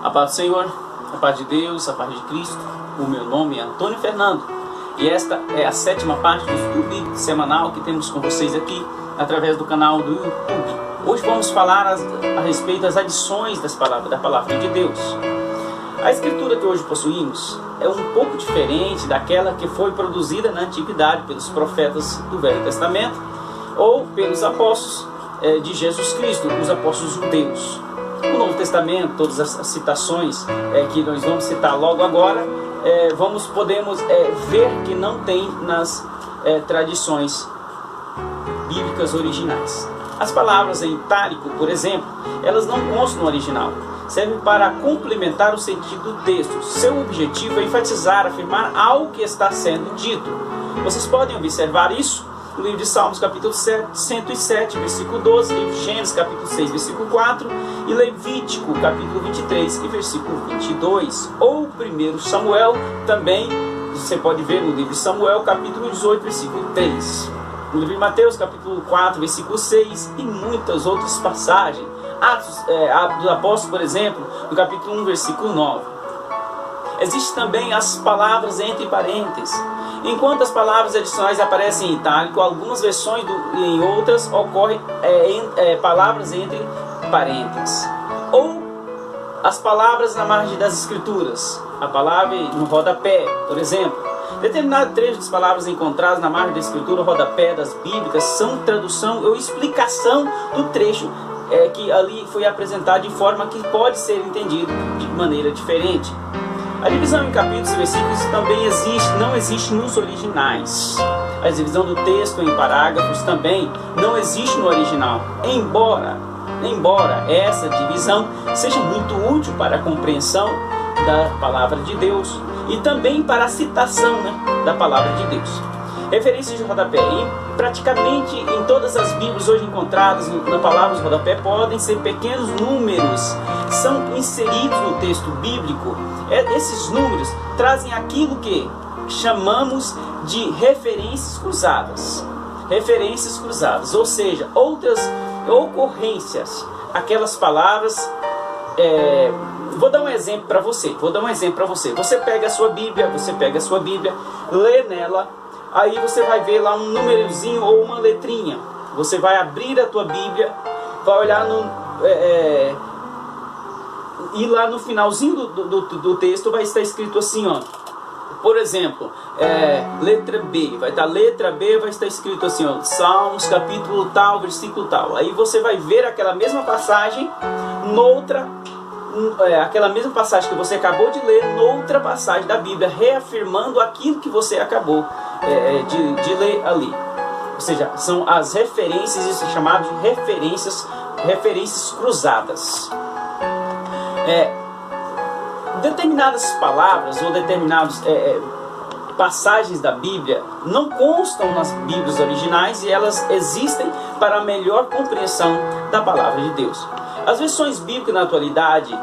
A paz do Senhor, a paz de Deus, a paz de Cristo. O meu nome é Antônio Fernando e esta é a 7ª parte do estudo bíblico semanal que temos com vocês aqui através do canal do YouTube. Hoje vamos falar a respeito das adições da palavra de Deus. A escritura que hoje possuímos é um pouco diferente daquela que foi produzida na antiguidade pelos profetas do Velho Testamento ou pelos apóstolos de Jesus Cristo, os apóstolos judeus. No Novo Testamento, todas as citações que nós vamos citar logo agora, podemos ver que não tem nas tradições bíblicas originais. As palavras em itálico, por exemplo, elas não constam no original. Servem para complementar o sentido do texto. Seu objetivo é enfatizar, afirmar algo que está sendo dito. Vocês podem observar isso no livro de Salmos, capítulo 107, versículo 12, livro de Gênesis, capítulo 6, versículo 4, e Levítico, capítulo 23, e versículo 22. Ou 1 Samuel, também você pode ver no livro de Samuel, capítulo 18, versículo 3. No livro de Mateus, capítulo 4, versículo 6, e muitas outras passagens. Atos dos Apóstolos, por exemplo, no capítulo 1, versículo 9. Existem também as palavras entre parênteses. Enquanto as palavras adicionais aparecem em itálico, algumas versões em outras ocorrem palavras entre parênteses. Ou as palavras na margem das escrituras, a palavra no rodapé, por exemplo. Determinado trecho das palavras encontradas na margem da escritura, o rodapé das bíblicas, são tradução ou explicação do trecho que ali foi apresentado de forma que pode ser entendido de maneira diferente. A divisão em capítulos e versículos também não existe nos originais. A divisão do texto em parágrafos também não existe no original, embora essa divisão seja muito útil para a compreensão da palavra de Deus e também para a citação da palavra de Deus. Referências de rodapé. Praticamente em todas as Bíblias hoje encontradas na palavra de rodapé podem ser pequenos números, são inseridos no texto bíblico. Esses números trazem aquilo que chamamos de referências cruzadas. Referências cruzadas, ou seja, outras ocorrências. Aquelas palavras... Vou dar um exemplo para você. Você pega a sua Bíblia, lê nela. Aí você vai ver lá um númerozinho ou uma letrinha. Você vai abrir a tua Bíblia, vai olhar e lá no finalzinho do texto vai estar escrito assim, ó. Por exemplo, letra B, vai estar escrito assim, ó, Salmos, capítulo tal, versículo tal. Aí você vai ver aquela mesma passagem aquela mesma passagem que você acabou de ler noutra passagem da Bíblia, reafirmando aquilo que você acabou de ler ali. Ou seja, são as referências, isso é chamado de referências cruzadas. Determinadas palavras ou determinadas passagens da Bíblia não constam nas Bíblias originais e elas existem para a melhor compreensão da palavra de Deus. As versões bíblicas na atualidade,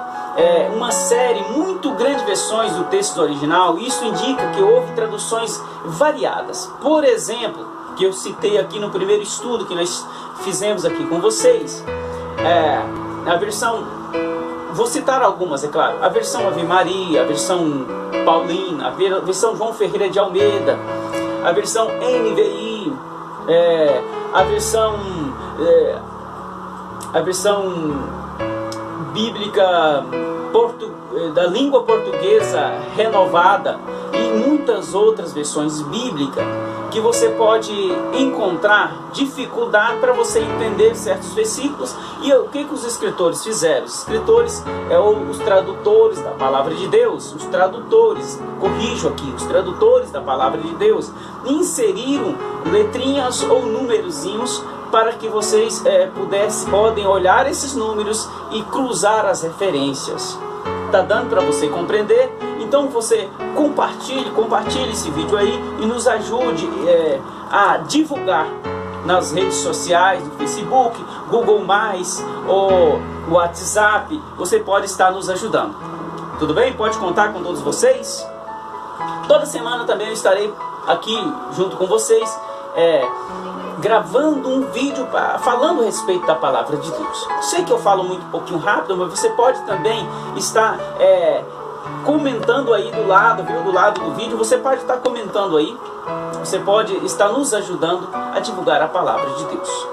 uma série muito grande de versões do texto original, isso indica que houve traduções variadas. Por exemplo, que eu citei aqui no primeiro estudo que nós fizemos aqui com vocês, a versão, vou citar algumas, é claro, a versão Ave Maria, a versão Paulina, a versão João Ferreira de Almeida, a versão NVI, a versão bíblica da língua portuguesa renovada e muitas outras versões bíblicas que você pode encontrar dificuldade para você entender certos versículos. E o que os escritores fizeram? Os escritores, os tradutores da palavra de Deus, os tradutores da palavra de Deus, inseriram letrinhas ou numerozinhos para que vocês podem olhar esses números e cruzar as referências. Tá dando para você compreender? Então você compartilhe esse vídeo aí e nos ajude a divulgar nas redes sociais, no Facebook, Google+, ou WhatsApp. Você pode estar nos ajudando. Tudo bem? Pode contar com todos vocês? Toda semana também eu estarei aqui junto com vocês gravando um vídeo falando a respeito da palavra de Deus. Sei que eu falo muito um pouquinho rápido, mas você pode também estar comentando aí do lado, viu? Do lado do vídeo, você pode estar comentando aí. Você pode estar nos ajudando a divulgar a palavra de Deus.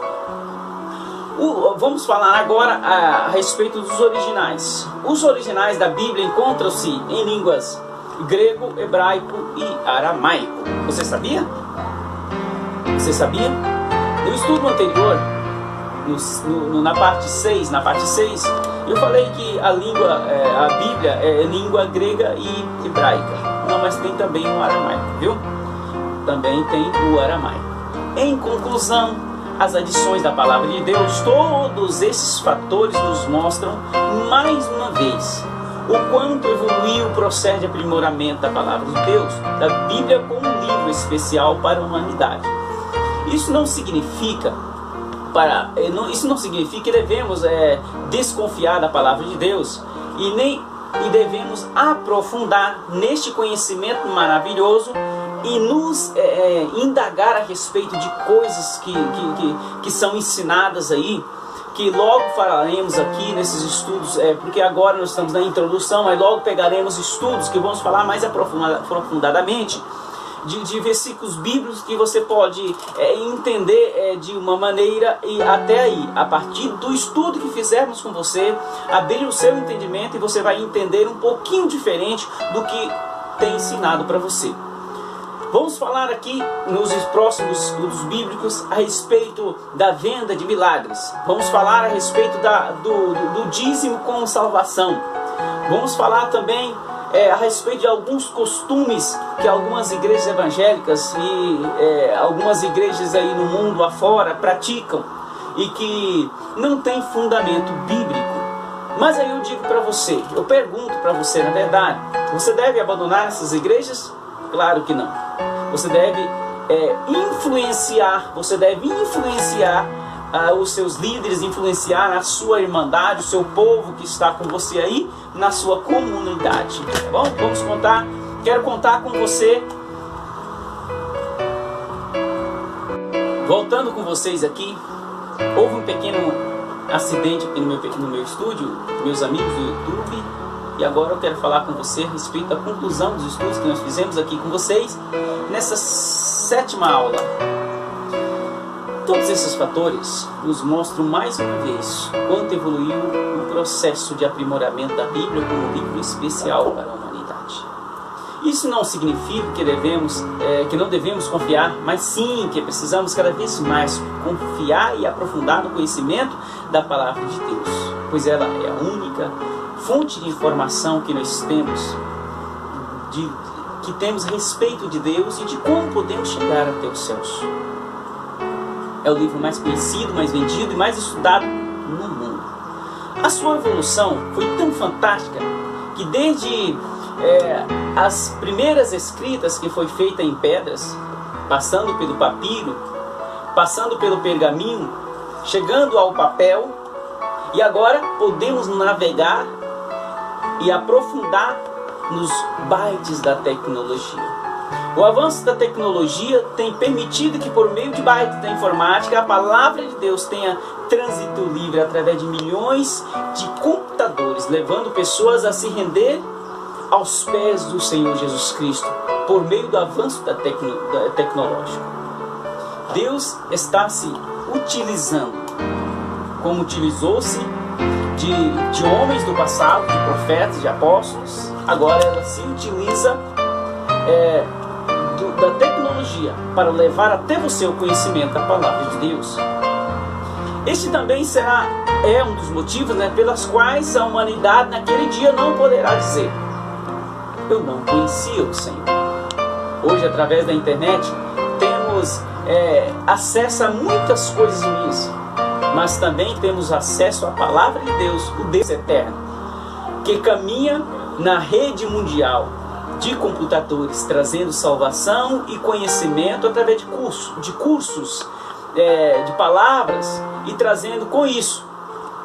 Vamos falar agora a respeito dos originais. Os originais da Bíblia encontram-se em línguas grego, hebraico e aramaico. Você sabia? Você sabia? No estudo anterior, na parte 6, eu falei que a Bíblia é língua grega e hebraica. Não, mas tem também o aramaico, viu? Também tem o aramaico. Em conclusão, as adições da palavra de Deus, todos esses fatores nos mostram, mais uma vez, o quanto evoluiu o processo de aprimoramento da palavra de Deus, da Bíblia como um livro especial para a humanidade. Isso não significa que devemos desconfiar da palavra de Deus e devemos aprofundar neste conhecimento maravilhoso e nos indagar a respeito de coisas que são ensinadas aí, que logo falaremos aqui nesses estudos, porque agora nós estamos na introdução, mas logo pegaremos estudos que vamos falar mais aprofundadamente de versículos bíblicos que você pode entender de uma maneira, e até aí, a partir do estudo que fizermos com você, abrir o seu entendimento e você vai entender um pouquinho diferente do que tem ensinado para você. Vamos falar aqui nos próximos estudos bíblicos a respeito da venda de milagres. Vamos falar a respeito do dízimo com salvação. Vamos falar também a respeito de alguns costumes que algumas igrejas evangélicas e algumas igrejas aí no mundo afora praticam e que não tem fundamento bíblico. Mas aí eu digo para você, eu pergunto para você, na verdade, você deve abandonar essas igrejas? Claro que não. Você deve influenciar os seus líderes, influenciar a sua irmandade, o seu povo que está com você aí, na sua comunidade. Tá bom? Quero contar com você. Voltando com vocês aqui, houve um pequeno acidente aqui no meu estúdio, meus amigos do YouTube, e agora eu quero falar com você a respeito da conclusão dos estudos que nós fizemos aqui com vocês nessa 7ª aula. Todos esses fatores nos mostram mais uma vez quanto evoluiu o processo de aprimoramento da Bíblia como um livro especial para a humanidade. Isso não significa que não devemos confiar, mas sim que precisamos cada vez mais confiar e aprofundar no conhecimento da palavra de Deus, pois ela é a única fonte de informação que nós temos, que temos a respeito de Deus e de como podemos chegar até os céus. É o livro mais conhecido, mais vendido e mais estudado no mundo. A sua evolução foi tão fantástica que desde as primeiras escritas que foi feita em pedras, passando pelo papiro, passando pelo pergaminho, chegando ao papel, e agora podemos navegar e aprofundar nos bytes da tecnologia. O avanço da tecnologia tem permitido que, por meio de bytes da informática, a palavra de Deus tenha trânsito livre através de milhões de computadores, levando pessoas a se render aos pés do Senhor Jesus Cristo, por meio do avanço tecnológico. Deus está se utilizando, como utilizou-se de homens do passado, de profetas, de apóstolos. Agora ela se utiliza da tecnologia para levar até você o conhecimento da palavra de Deus. Este também é um dos motivos pelas quais a humanidade naquele dia não poderá dizer: eu não conhecia o Senhor. Hoje, através da internet, temos acesso a muitas coisas ruins, mas também temos acesso à palavra de Deus, o Deus eterno, que caminha na rede mundial de computadores, trazendo salvação e conhecimento através de cursos, de palavras, e trazendo com isso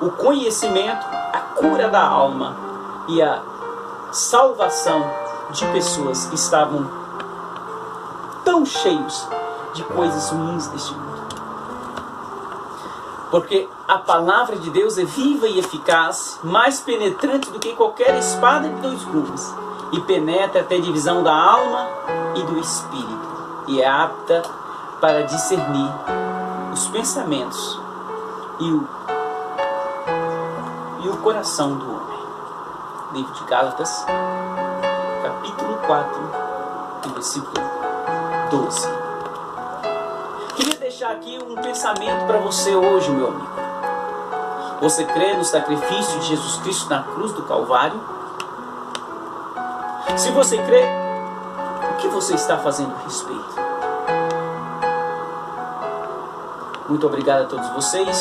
o conhecimento, a cura da alma e a salvação de pessoas que estavam tão cheios de coisas ruins deste mundo. Porque a palavra de Deus é viva e eficaz, mais penetrante do que qualquer espada de dois gumes, e penetra até a divisão da alma e do espírito, e é apta para discernir os pensamentos e o coração do homem. Livro de Gálatas, capítulo 4, versículo 12. Queria deixar aqui um pensamento para você hoje, meu amigo. Você crê no sacrifício de Jesus Cristo na cruz do Calvário? Se você crê, o que você está fazendo a respeito? Muito obrigado a todos vocês.